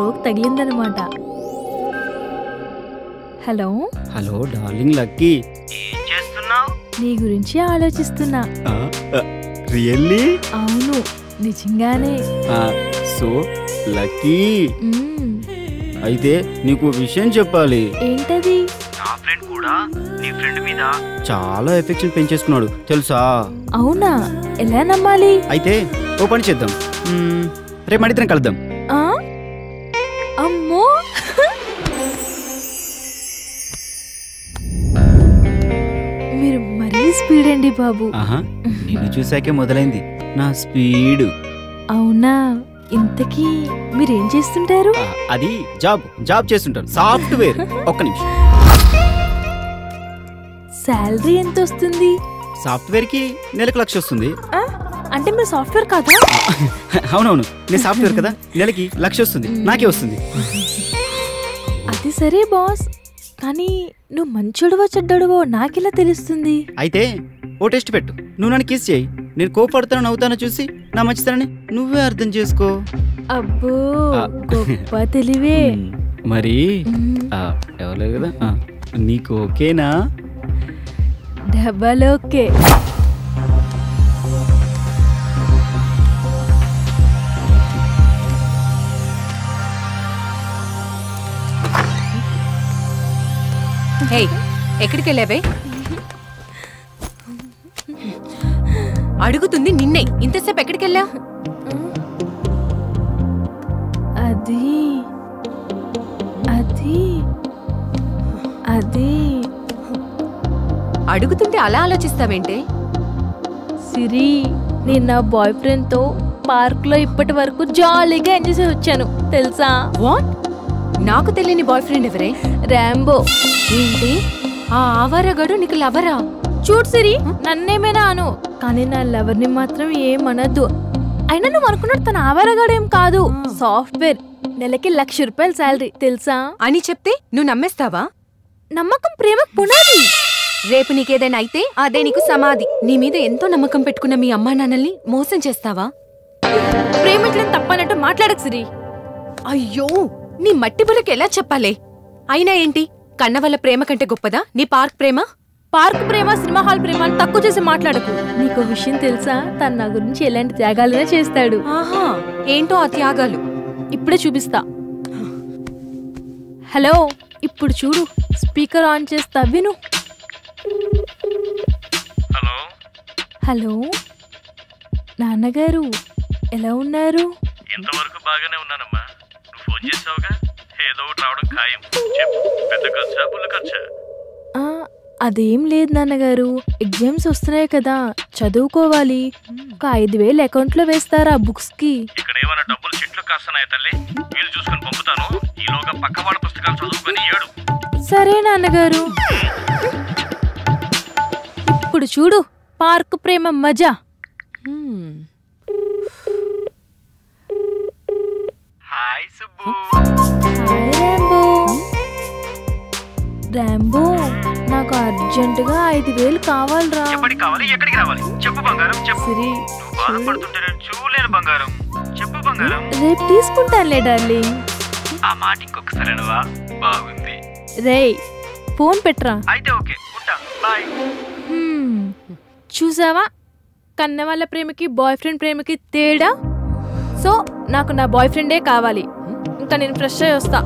Stroke తగిలిందనమాట. Hello hello darling Lucky, ఏం చేస్తున్నావు? నీ గురించి ఆలోచిస్తున్నా. రియల్లీ? అవును, నిజంగానే. సో లక్కీ, అయితే నీకు విషయం చెప్పాలి. ఏంటది? నా ఫ్రెండ్ కూడా నీ ఫ్రెండ్ మీద చాలా ఎఫెక్షన్ పెంచేసుకున్నాడు తెలుసా? అవునా? ఎలా నమ్మాలి? అయితే ఓ పని చేద్దాం, రేపు మడిద్దరం కలుద్దాం. అమ్మో, మీరు మరీ స్పీడ్ అండి బాబు. నిన్ను చూసాకే మొదలైంది నా స్పీడ్. అవునా? ఇంతకీ మీరేం చేస్తుంటారు? అది జాబ్ చేస్తుంటాను, సాఫ్ట్వేర్. ఒక్క నిమిషం. శాలరీ ఎంత వస్తుంది? సాఫ్ట్వేర్ కి నెలకు 1,00,000 వస్తుంది. అంటే మీరు సాఫ్ట్వేర్ కాదా? అవునవును, నేను సాఫ్ట్వేర్ కదా, నెలకి 1,00,000 వస్తుంది, నాకే వస్తుంది. అది సరే బాస్, కానీ నువ్వు మంచోడువో చెడ్డోడువో నాకెలా తెలుస్తుంది? అయితే ఓ టెస్ట్ పెట్టు, నువ్వు నన్ను కిస్ చేయి, నేను కోపడతాను నవ్వుతానో చూసి నా మంచితనాన్ని నువ్వే అర్థం చేసుకో. అబ్బో, గొప్ప తెలివే. మరి ఎవరు కదా, నీకు ఓకేనా? Double okay. ఎక్కడికి వెళ్ళావే? అడుగుతుంది నిన్నే. ఇంతసేపు ఎక్కడికి వెళ్ళా? అది అది అది అడుగుతుంటే అలా ఆలోచిస్తావేంటే? సిరి, నేను నా బాయ్ ఫ్రెండ్ తో పార్క్ లో ఇప్పటి వరకు జాలీగా ఎంజాయ్ చేసి వచ్చాను తెలుసా? వాట్? నాకు తెలియని బాయ్ ఫ్రెండ్ ఎవరే? రాంబో. ఏంటి? ఆ ఆవారగాడు నీకు లవరా? చూడు సిరి, నన్నేమైనా అను, కానీ నా లవర్ ని మాత్రం ఏమనద్దు. అయినా నువ్వు అనుకున్నట్టు తన ఆవారగాడేం కాదు, సాఫ్ట్వేర్, నెలకి 1,00,000 రూపాయలు శాలరీ తెలుసా? అని చెప్తే నువ్వు నమ్మేస్తావా? నమ్మకం ప్రేమకు పునాది. రేపు నీకేదైనా అయితే అదే నీకు సమాధి. నీ మీద ఎంతో నమ్మకం పెట్టుకున్న మీ అమ్మా నాన్నల్ని మోసం చేస్తావా? ప్రేమించడం తప్పనట్టు మాట్లాడకు సిరి. అయ్యో, నీ మట్టి బులకి ఎలా చెప్పాలే? అయినా ఏంటి, కన్న వల్ల ప్రేమ కంటే గొప్పదా నీ పార్క్ ప్రేమ? పార్క్ ప్రేమ, సినిమా హాల్ ప్రేమ అని తక్కువ చేసి మాట్లాడకు. నీకు విషయం తెలుసా? తన నా గురించి ఎలాంటి త్యాగాలనే చేస్తాడు. ఆహా, ఏంటో ఆ త్యాగాలు? ఇప్పుడే చూపిస్తా. హలో, ఇప్పుడు చూడు, స్పీకర్ ఆన్ చేస్తా, విను. హలో హలో నాన్నగారు, ఎలా ఉన్నారు? ఇంతవరకు బాగానే ఉన్నానమ్మా. నువ్వు ఫోన్ చేసావుగా, ఏదో ఒకటి రావడం ఖాయం. చెప్పు, పెద్ద ఖర్చా బుల్ల ఖర్చా? అదేం లేదు నాన్నగారు, ఎగ్జామ్స్ వస్తున్నాయి కదా, చదువుకోవాలి. ఒక 5,000 అకౌంట్లో వేస్తారా బుక్స్ కి? ఇక్కడ ఏమైనా డబ్బులు చెట్లు కాస్తున్నాయి తల్లి, వీలు చూసుకొని పంపుతాను. ఈలోగా పక్క వాళ్ళ పుస్తకాలు చదువుకొని ఏడు. సరే నాన్నగారు. ఇప్పుడు చూడు, పార్క్ ప్రేమ మజా. Hi Subbu. Hi Rambo. Rambo, నాకు అర్జెంటుగా 5,000 కావాలరా. ఎప్పటికి కావాలి, ఎక్కడికి రావాలి? చెప్పు బంగారం, చెప్పు. సిరి, నువ్వు బాధపడుతుంటే నేను చూడలేను బంగారం. చెప్పు బంగారం. రేపు తీసుకుంటానులే డార్లింగ్. ఆ మాట ఇంకొకసారి అనవా? బాగుంది. రేయ్, ఫోన్ పెట్రా. అయితే ఓకే, ఉంటా, బాయ్. చూసావా, కన్న వాళ్ళ ప్రేమకి బాయ్ ఫ్రెండ్ ప్రేమకి తేడా? సో నాకు నా బాయ్ ఫ్రెండే కావాలి. ఇంకా నేను ఫ్రెష్ అయ్యి వస్తా.